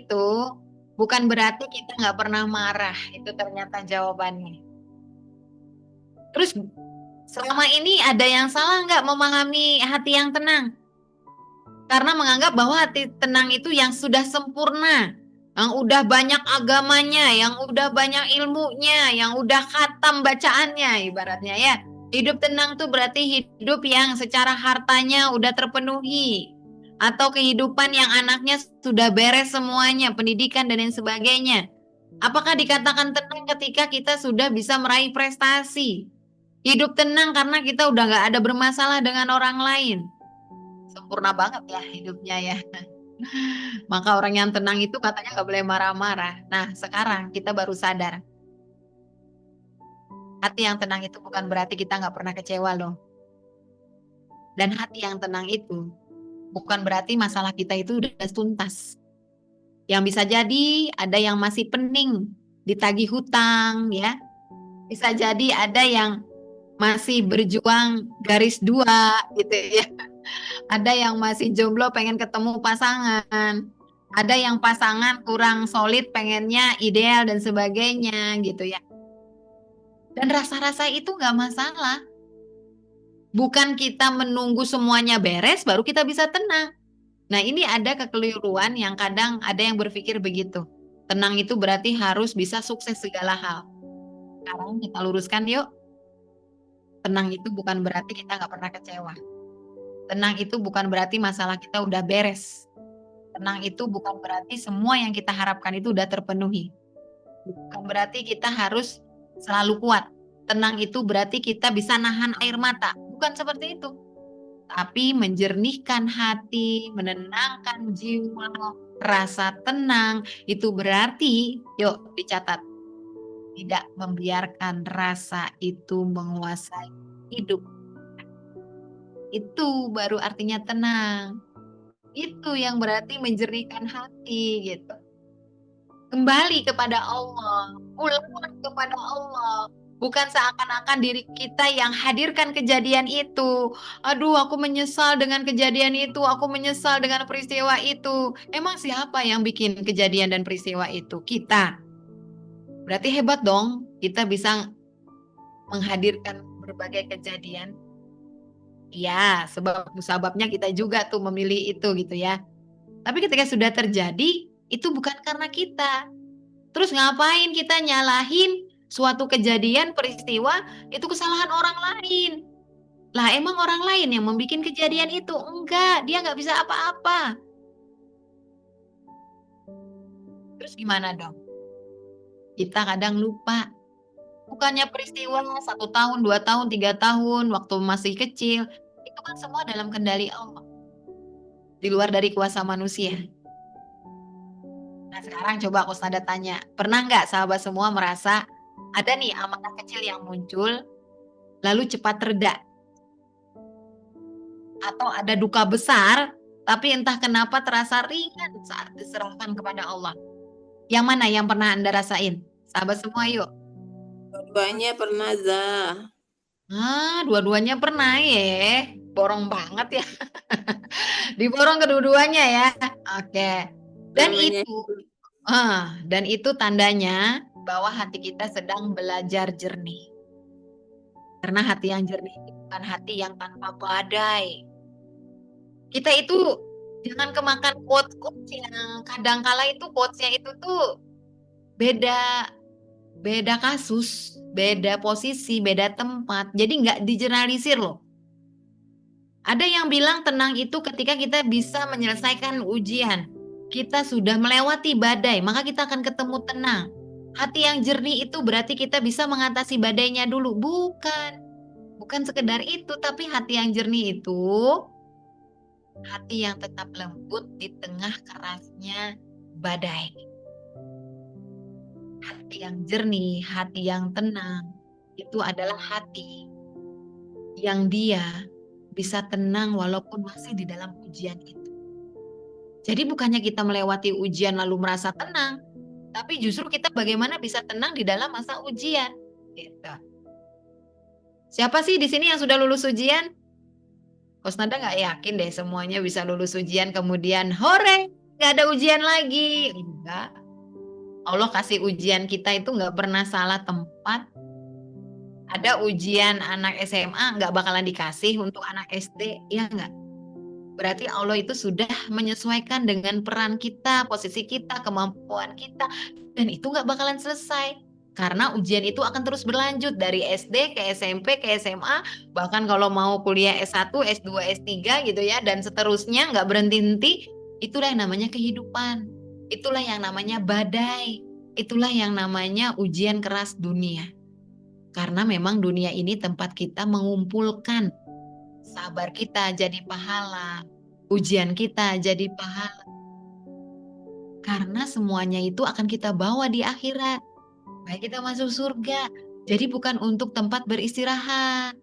itu bukan berarti kita nggak pernah marah. Itu ternyata jawabannya. Terus selama ini ada yang salah nggak memahami hati yang tenang? Karena menganggap bahwa hati tenang itu yang sudah sempurna, yang udah banyak agamanya, yang udah banyak ilmunya, yang udah khatam bacaannya ibaratnya ya. Hidup tenang tuh berarti hidup yang secara hartanya udah terpenuhi. Atau kehidupan yang anaknya sudah beres semuanya, pendidikan dan lain sebagainya. Apakah dikatakan tenang ketika kita sudah bisa meraih prestasi? Hidup tenang karena kita udah nggak ada bermasalah dengan orang lain. Sempurna banget ya hidupnya ya. Maka orang yang tenang itu katanya nggak boleh marah-marah. Nah, sekarang kita baru sadar. Hati yang tenang itu bukan berarti kita nggak pernah kecewa loh. Dan hati yang tenang itu bukan berarti masalah kita itu udah tuntas. Yang bisa jadi ada yang masih pening, ditagih hutang ya. Bisa jadi ada yang masih berjuang garis dua gitu ya. Ada yang masih jomblo pengen ketemu pasangan. Ada yang pasangan kurang solid pengennya ideal dan sebagainya gitu ya. Dan rasa-rasa itu nggak masalah. Bukan kita menunggu semuanya beres baru kita bisa tenang. Nah ini ada kekeliruan yang kadang ada yang berpikir begitu. Tenang itu berarti harus bisa sukses segala hal. Sekarang kita luruskan yuk. Tenang itu bukan berarti kita nggak pernah kecewa. Tenang itu bukan berarti masalah kita udah beres. Tenang itu bukan berarti semua yang kita harapkan itu udah terpenuhi. Bukan berarti kita harus selalu kuat. Tenang itu berarti kita bisa nahan air mata. Bukan seperti itu. Tapi menjernihkan hati, menenangkan jiwa, rasa tenang. Itu berarti, yuk dicatat, tidak membiarkan rasa itu menguasai hidup. Itu baru artinya tenang. Itu yang berarti menjernihkan hati gitu. Kembali kepada Allah, pulang kepada Allah. Bukan seakan-akan diri kita yang hadirkan kejadian itu. Aduh, aku menyesal dengan kejadian itu. Aku menyesal dengan peristiwa itu. Emang siapa yang bikin kejadian dan peristiwa itu? Kita. Berarti hebat dong. Kita bisa menghadirkan berbagai kejadian. Ya, sebabnya kita juga tuh memilih itu gitu ya. Tapi ketika sudah terjadi, itu bukan karena kita. Terus ngapain kita nyalahin suatu kejadian, peristiwa, itu kesalahan orang lain. Lah emang orang lain yang membuat kejadian itu? Enggak, dia nggak bisa apa-apa. Terus gimana dong? Kita kadang lupa. Bukannya peristiwa 1 tahun, 2 tahun, 3 tahun, waktu masih kecil, itu kan semua dalam kendali Allah. Di luar dari kuasa manusia. Nah sekarang coba aku Nada tanya, pernah nggak sahabat semua merasa ada nih amanah kecil yang muncul, lalu cepat reda? Atau ada duka besar, tapi entah kenapa terasa ringan saat diserahkan kepada Allah. Yang mana yang pernah Anda rasain? Sahabat semua yuk. Dua-duanya pernah, Zah. Dua-duanya pernah ya. Borong banget ya. Diborong kedua-duanya ya. Oke. Dan Namanya itu, dan itu tandanya bahwa hati kita sedang belajar jernih. Karena hati yang jernih itu bukan hati yang tanpa badai. Kita itu jangan kemakan quotes-quotes yang kadang-kala itu quotesnya itu tuh beda beda kasus, beda posisi, beda tempat. Jadi nggak digeneralisir loh. Ada yang bilang tenang itu ketika kita bisa menyelesaikan ujian. Kita sudah melewati badai, maka kita akan ketemu tenang. Hati yang jernih itu berarti kita bisa mengatasi badainya dulu. Bukan sekedar itu, tapi hati yang jernih itu hati yang tetap lembut di tengah kerasnya badai. Hati yang jernih, hati yang tenang, itu adalah hati yang dia bisa tenang walaupun masih di dalam ujian itu. Jadi bukannya kita melewati ujian lalu merasa tenang, tapi justru kita bagaimana bisa tenang di dalam masa ujian. Gitu. Siapa sih di sini yang sudah lulus ujian? Kosnada nggak yakin deh semuanya bisa lulus ujian kemudian hore, nggak ada ujian lagi. Enggak. Allah kasih ujian kita itu nggak pernah salah tempat. Ada ujian anak SMA nggak bakalan dikasih untuk anak SD, ya nggak? Berarti Allah itu sudah menyesuaikan dengan peran kita, posisi kita, kemampuan kita, dan itu nggak bakalan selesai. Karena ujian itu akan terus berlanjut dari SD ke SMP ke SMA, bahkan kalau mau kuliah S1, S2, S3 gitu ya, dan seterusnya nggak berhenti-henti. Itulah yang namanya kehidupan. Itulah yang namanya badai. Itulah yang namanya ujian keras dunia. Karena memang dunia ini tempat kita mengumpulkan sabar kita jadi pahala, ujian kita jadi pahala. Karena semuanya itu akan kita bawa di akhirat. Baik kita masuk surga. Jadi bukan untuk tempat beristirahat.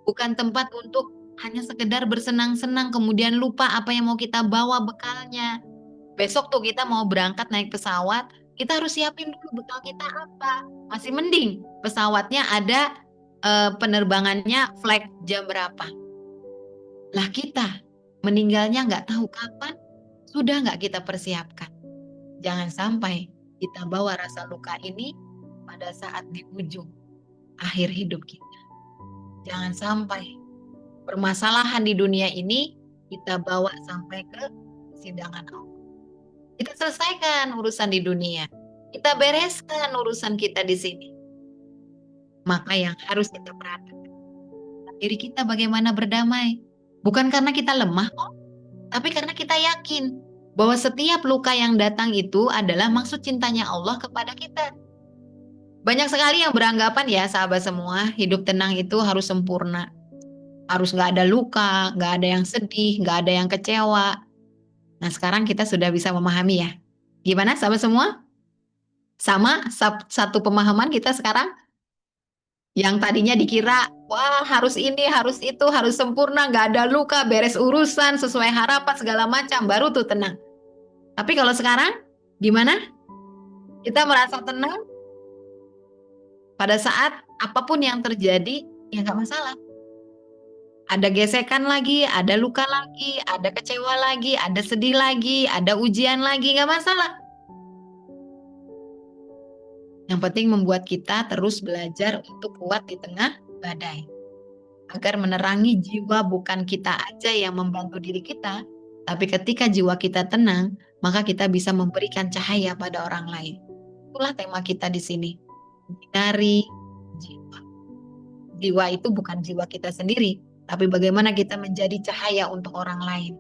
Bukan tempat untuk hanya sekedar bersenang-senang kemudian lupa apa yang mau kita bawa bekalnya. Besok tuh kita mau berangkat naik pesawat, kita harus siapin dulu bekal kita apa. Masih mending pesawatnya ada penerbangannya flight jam berapa. Lah kita meninggalnya nggak tahu kapan, sudah nggak kita persiapkan. Jangan sampai kita bawa rasa luka ini pada saat di ujung akhir hidup kita. Jangan sampai permasalahan di dunia ini kita bawa sampai ke sidangan Allah. Kita selesaikan urusan di dunia. Kita bereskan urusan kita di sini. Maka yang harus kita perhatikan diri kita bagaimana berdamai. Bukan karena kita lemah kok, tapi karena kita yakin bahwa setiap luka yang datang itu adalah maksud cintanya Allah kepada kita. Banyak sekali yang beranggapan ya sahabat semua, hidup tenang itu harus sempurna. Harus nggak ada luka, nggak ada yang sedih, nggak ada yang kecewa. Nah sekarang kita sudah bisa memahami ya. Gimana sahabat semua? Sama satu pemahaman kita sekarang? Yang tadinya dikira, wah harus ini, harus itu, harus sempurna, nggak ada luka, beres urusan, sesuai harapan, segala macam, baru tuh tenang. Tapi kalau sekarang, gimana? Kita merasa tenang pada saat apapun yang terjadi, ya nggak masalah. Ada gesekan lagi, ada luka lagi, ada kecewa lagi, ada sedih lagi, ada ujian lagi, nggak masalah. Yang penting membuat kita terus belajar untuk kuat di tengah badai. Agar menerangi jiwa bukan kita aja yang membantu diri kita, tapi ketika jiwa kita tenang, maka kita bisa memberikan cahaya pada orang lain. Itulah tema kita di sini. Dari jiwa. Jiwa itu bukan jiwa kita sendiri, tapi bagaimana kita menjadi cahaya untuk orang lain.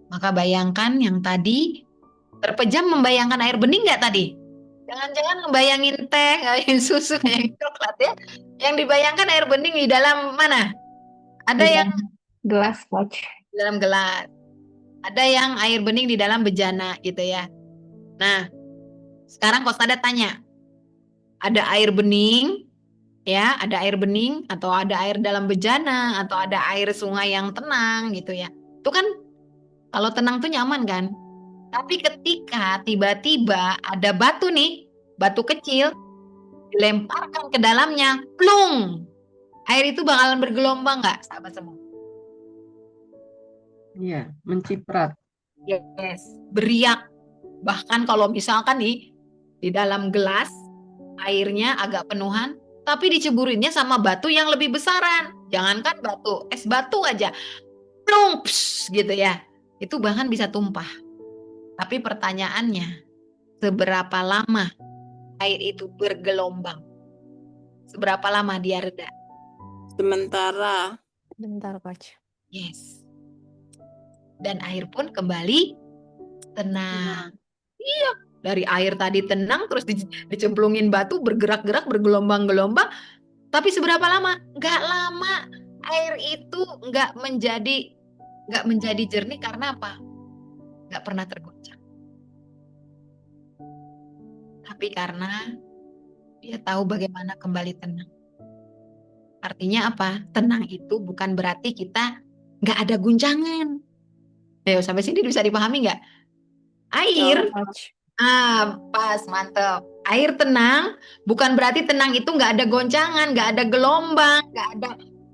Maka bayangkan yang tadi, terpejam membayangkan air bening nggak tadi? Jangan-jangan ngebayangin teh, ngebayangin susu, ngebayangin coklat ya. Yang dibayangkan air bening di dalam mana? Ada yang gelas, Coach. di dalam gelas. Ada yang air bening di dalam bejana gitu ya. Nah, sekarang Coach Tada tanya. Ada air bening ya, ada air bening atau ada air dalam bejana atau ada air sungai yang tenang gitu ya. Itu kan kalau tenang tuh nyaman kan? Tapi ketika tiba-tiba ada batu nih, batu kecil, dilemparkan ke dalamnya, plung. Air itu bakalan bergelombang nggak, sahabat semua? Iya, menciprat. Yes, beriak. Bahkan kalau misalkan nih, di dalam gelas, airnya agak penuhan, tapi diceburinnya sama batu yang lebih besaran. Jangankan batu, es batu aja. Plung, psh, gitu ya. Itu bahkan bisa tumpah. Tapi pertanyaannya, seberapa lama air itu bergelombang? Seberapa lama dia reda? Sementara. Bentar, Coach. Yes. Dan air pun kembali tenang. Iya, dari air tadi tenang terus dicemplungin batu bergerak-gerak bergelombang-gelombang. Tapi seberapa lama? Nggak lama. Air itu nggak menjadi jernih karena apa? Nggak pernah tergoncang. Tapi karena dia tahu bagaimana kembali tenang. Artinya apa? Tenang itu bukan berarti kita nggak ada guncangan. Ayo sampai sini bisa dipahami nggak? Air, pas, mantep. Air tenang bukan berarti tenang itu nggak ada goncangan, nggak ada gelombang, nggak ada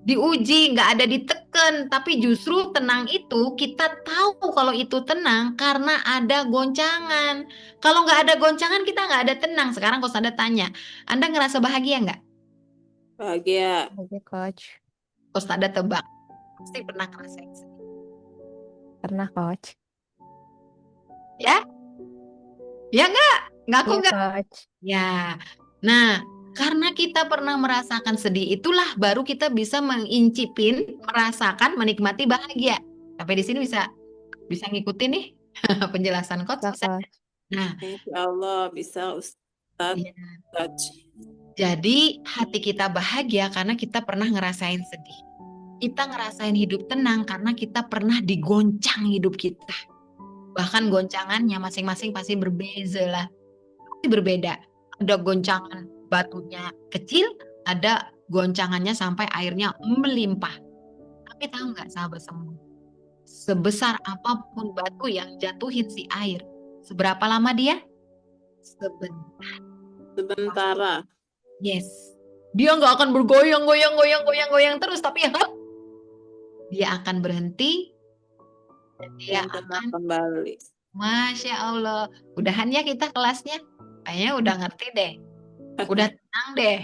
diuji, nggak ada diteken. Tapi justru tenang itu kita tahu kalau itu tenang karena ada goncangan. Kalau nggak ada goncangan kita nggak ada tenang. Sekarang Coach Nada tanya, Anda ngerasa bahagia nggak? Bahagia. Oke, Coach. Coach Nada tebak, pasti pernah ngerasain sedih. Pernah, Coach. Ya? Ya nggak? Ngaku Iya, nggak? Coach. Ya. Nah, karena kita pernah merasakan sedih, itulah baru kita bisa mengincipin, merasakan, menikmati bahagia. Sampai di sini bisa ngikutin nih penjelasan Coach Bisa, bisa. Coach. Nah, Insya Allah bisa Ustadz. iya. Coach. Jadi hati kita bahagia karena kita pernah ngerasain sedih. Kita ngerasain hidup tenang karena kita pernah digoncang hidup kita. Bahkan goncangannya masing-masing pasti berbeza lah. Pasti berbeda. Ada goncangan batunya kecil, ada goncangannya sampai airnya melimpah. Tapi tahu nggak sahabat semua? Sebesar apapun batu yang jatuhin si air, seberapa lama dia? Sebentar. Sementara. Yes. Dia nggak akan bergoyang, goyang, goyang, goyang, goyang terus, tapi dia akan berhenti dan dia Dan tenang akan, kembali. Masya Allah, udahan ya kita kelasnya. Kayaknya udah ngerti deh, udah tenang deh,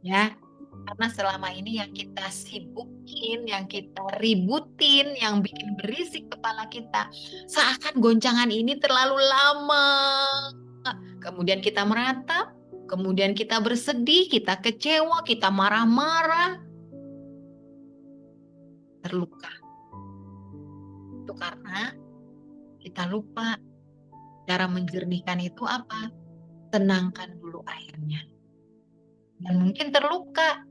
ya. Karena selama ini yang kita sibukin, yang kita ributin, yang bikin berisik kepala kita, seakan goncangan ini terlalu lama. Kemudian kita meratap, kemudian kita bersedih, kita kecewa, kita marah-marah, terluka. Itu karena kita lupa cara menjernihkan itu apa? Tenangkan dulu airnya. Dan mungkin terluka.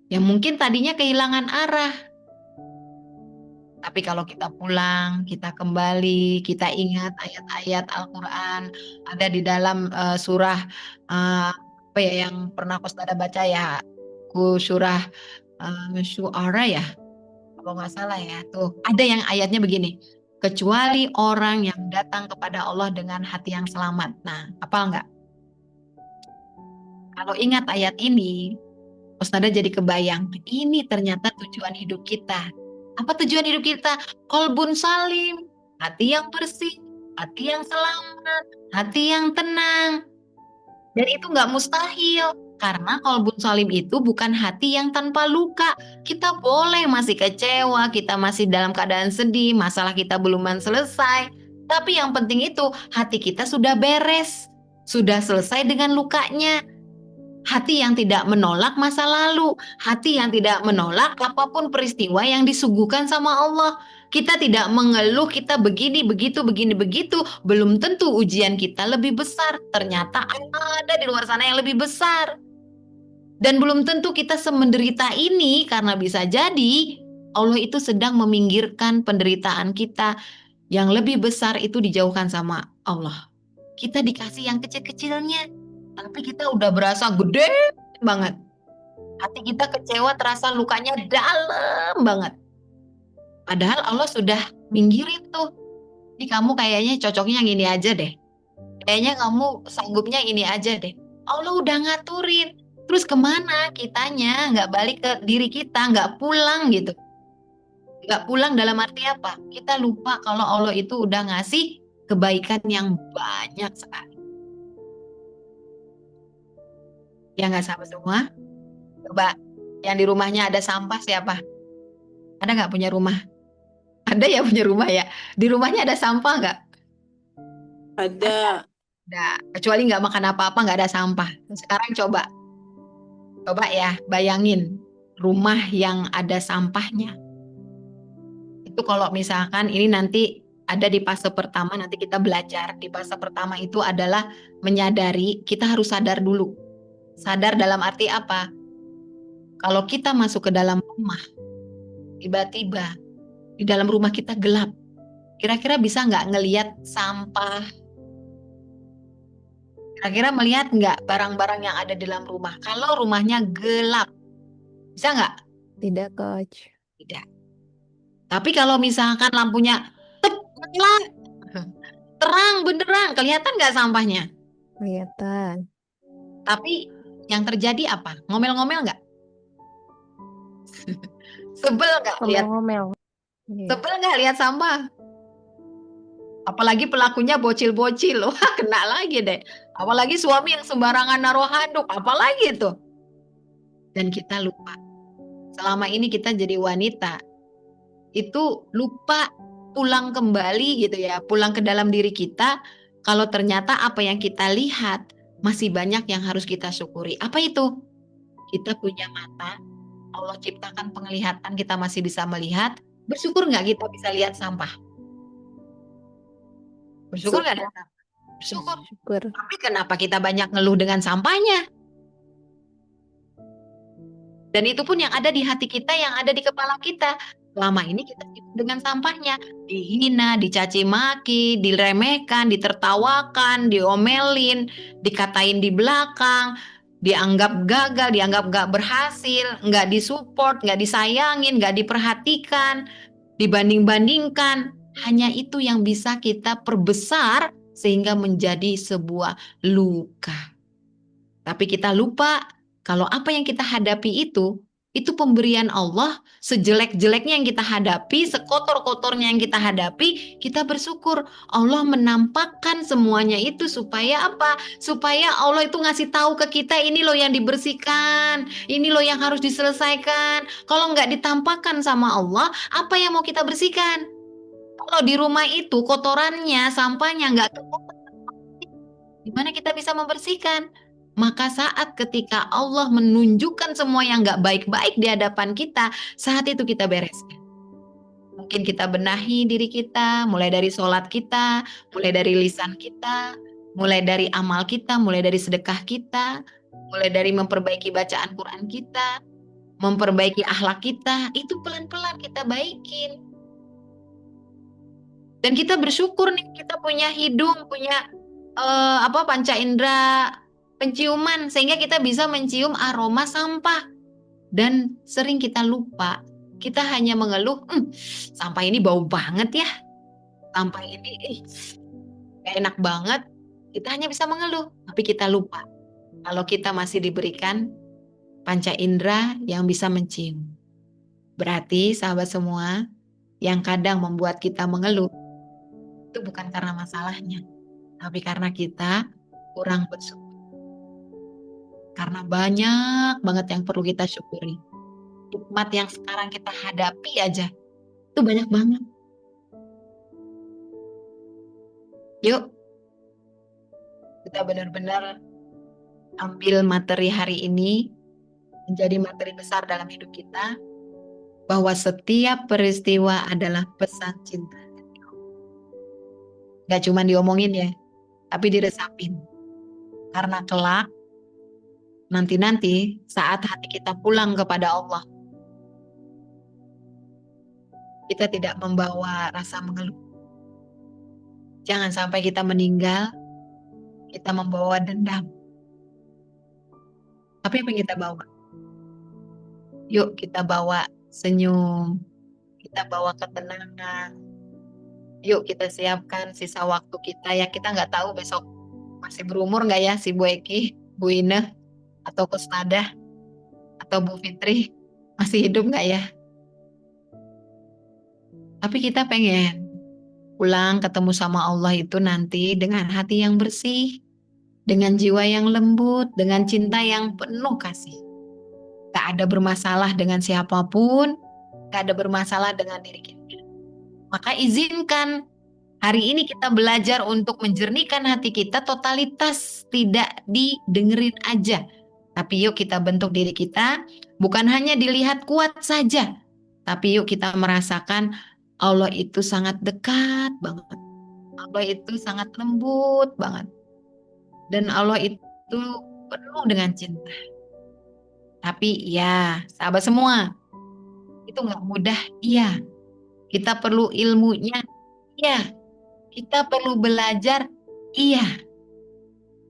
Yang mungkin tadinya kehilangan arah. Tapi kalau kita pulang, kita kembali, kita ingat ayat-ayat Al-Quran ada di dalam surah apa ya yang pernah Ustazah baca ya, surah Syu'ara ya, kalau nggak salah ya, tuh ada yang ayatnya begini, kecuali orang yang datang kepada Allah dengan hati yang selamat. Nah, apa nggak? Kalau ingat ayat ini, Ustazah jadi kebayang, ini ternyata tujuan hidup kita. Apa tujuan hidup kita? Kolbun salim, hati yang bersih, hati yang selamat, hati yang tenang. Dan itu nggak mustahil, karena kolbun salim itu bukan hati yang tanpa luka. Kita boleh masih kecewa, kita masih dalam keadaan sedih, masalah kita belum selesai. Tapi yang penting itu hati kita sudah beres, sudah selesai dengan lukanya. Hati yang tidak menolak masa lalu, hati yang tidak menolak apapun peristiwa yang disuguhkan sama Allah. Kita tidak mengeluh, kita begini, begitu, belum tentu ujian kita lebih besar. Ternyata ada di luar sana yang lebih besar. Dan belum tentu kita semenderita ini karena bisa jadi Allah itu sedang meminggirkan penderitaan kita. Yang lebih besar itu dijauhkan sama Allah. Kita dikasih yang kecil-kecilnya, tapi kita udah berasa gede banget. Hati kita kecewa, terasa lukanya dalam banget. Padahal Allah sudah minggirin tuh. Ini kamu kayaknya cocoknya yang ini aja deh. Kayaknya kamu sanggupnya ini aja deh. Allah udah ngaturin. Terus kemana kitanya? Nggak balik ke diri kita, nggak pulang gitu. Nggak pulang dalam arti apa? Kita lupa kalau Allah itu udah ngasih kebaikan yang banyak sekali. Ya nggak sahabat semua? Coba yang di rumahnya ada sampah siapa? Ada nggak punya rumah? Ada ya punya rumah ya? Di rumahnya ada sampah nggak? Ada. Ada. Kecuali nggak makan apa-apa nggak ada sampah. Sekarang coba ya bayangin rumah yang ada sampahnya. Itu kalau misalkan ini nanti ada di fase pertama, nanti kita belajar. Di fase pertama itu adalah menyadari, kita harus sadar dulu. Sadar dalam arti apa? Kalau kita masuk ke dalam rumah, tiba-tiba di dalam rumah kita gelap. Kira-kira bisa nggak ngelihat sampah? Kira-kira melihat nggak barang-barang yang ada di dalam rumah? Kalau rumahnya gelap, bisa nggak? Tidak, Coach. Tidak. Tapi kalau misalkan lampunya nyala, terang benderang, kelihatan nggak sampahnya? Kelihatan. Tapi yang terjadi apa? Ngomel-ngomel nggak? Sebel nggak lihat Ngomel-ngomel. Iya. sebel nggak lihat sampah? Apalagi pelakunya bocil-bocil, wah kena lagi deh. Apalagi suami yang sembarangan naruh handuk, apalagi itu. Dan kita lupa. Selama ini kita jadi wanita, itu lupa pulang kembali gitu ya, pulang ke dalam diri kita. Kalau ternyata apa yang kita lihat masih banyak yang harus kita syukuri. Apa itu? Kita punya mata, Allah ciptakan penglihatan, kita masih bisa melihat. Bersyukur nggak kita bisa lihat sampah? Bersyukur nggak? Syukur. Bersyukur. Syukur. Tapi kenapa kita banyak ngeluh dengan sampahnya? Dan itu pun yang ada di hati kita, yang ada di kepala kita. Selama ini kita sibuk dengan sampahnya. Dihina, dicaci maki, diremehkan, ditertawakan, diomelin, dikatain di belakang, dianggap gagal, dianggap gak berhasil, gak disupport, gak disayangin, gak diperhatikan, dibanding-bandingkan. Hanya itu yang bisa kita perbesar sehingga menjadi sebuah luka. Tapi kita lupa kalau apa yang kita hadapi itu pemberian Allah. Sejelek-jeleknya yang kita hadapi, sekotor-kotornya yang kita hadapi, kita bersyukur. Allah menampakkan semuanya itu supaya apa? Supaya Allah itu ngasih tahu ke kita, ini loh yang dibersihkan, ini loh yang harus diselesaikan. Kalau nggak ditampakkan sama Allah, apa yang mau kita bersihkan? Kalau di rumah itu kotorannya, sampahnya nggak terkotak, gimana kita bisa membersihkan? Maka saat ketika Allah menunjukkan semua yang nggak baik-baik di hadapan kita, saat itu kita bereskan. Mungkin kita benahi diri kita, mulai dari sholat kita, mulai dari lisan kita, mulai dari amal kita, mulai dari sedekah kita, mulai dari memperbaiki bacaan Quran kita, memperbaiki akhlak kita, itu pelan-pelan kita baikin. Dan kita bersyukur nih, kita punya hidung, punya panca indera penciuman, sehingga kita bisa mencium aroma sampah. Dan sering kita lupa, kita hanya mengeluh, sampah ini bau banget ya, sampah ini gak enak banget. Kita hanya bisa mengeluh, tapi kita lupa kalau kita masih diberikan panca indera yang bisa mencium. Berarti sahabat semua, yang kadang membuat kita mengeluh itu bukan karena masalahnya, tapi karena kita kurang bersyukur. Karena banyak banget yang perlu kita syukuri. Nikmat yang sekarang kita hadapi aja, itu banyak banget. Yuk, kita benar-benar ambil materi hari ini menjadi materi besar dalam hidup kita, bahwa setiap peristiwa adalah pesan cinta. Gak cuma diomongin ya, tapi diresapin. Karena kelak, nanti saat hati kita pulang kepada Allah, kita tidak membawa rasa mengeluh. Jangan sampai kita meninggal, kita membawa dendam. Tapi apa yang kita bawa? Yuk kita bawa senyum, kita bawa ketenangan. Yuk kita siapkan sisa waktu kita, ya kita nggak tahu besok masih berumur nggak ya si Bu Eki, Bu Ine, atau Kusnada, atau Bu Fitri, masih hidup nggak ya? Tapi kita pengen pulang ketemu sama Allah itu nanti dengan hati yang bersih, dengan jiwa yang lembut, dengan cinta yang penuh kasih. Gak ada bermasalah dengan siapapun, gak ada bermasalah dengan diri kita. Maka izinkan hari ini kita belajar untuk menjernihkan hati kita, totalitas tidak didengerin aja. Tapi yuk kita bentuk diri kita, bukan hanya dilihat kuat saja, tapi yuk kita merasakan Allah itu sangat dekat banget. Allah itu sangat lembut banget. Dan Allah itu penuh dengan cinta. Tapi ya, sahabat semua, itu nggak mudah, iya. Kita perlu ilmunya, iya. Kita perlu belajar, iya.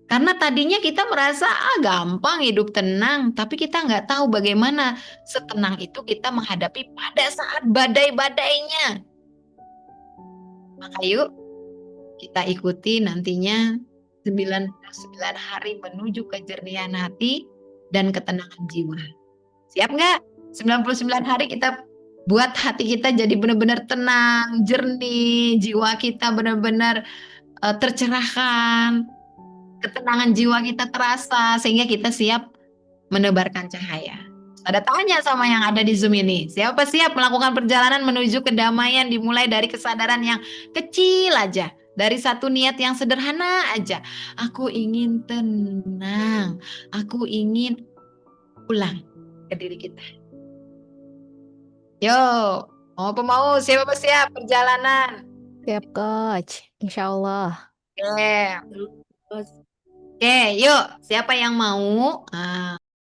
Karena tadinya kita merasa gampang hidup tenang, tapi kita nggak tahu bagaimana setenang itu kita menghadapi pada saat badai-badainya. Maka yuk kita ikuti nantinya 99 hari menuju kejernihan hati dan ketenangan jiwa. Siap nggak? 99 hari kita buat hati kita jadi benar-benar tenang, jernih, jiwa kita benar-benar tercerahkan, ketenangan jiwa kita terasa sehingga kita siap menebarkan cahaya. Ada tanya sama yang ada di Zoom ini, siapa siap melakukan perjalanan menuju kedamaian dimulai dari kesadaran yang kecil aja, dari satu niat yang sederhana aja. Aku ingin tenang, aku ingin pulang ke diri kita. Yo, mau apa mau? Siapa siap perjalanan? Siap, Coach. Insya Allah. Oke, Coach. oke, yuk. Siapa yang mau?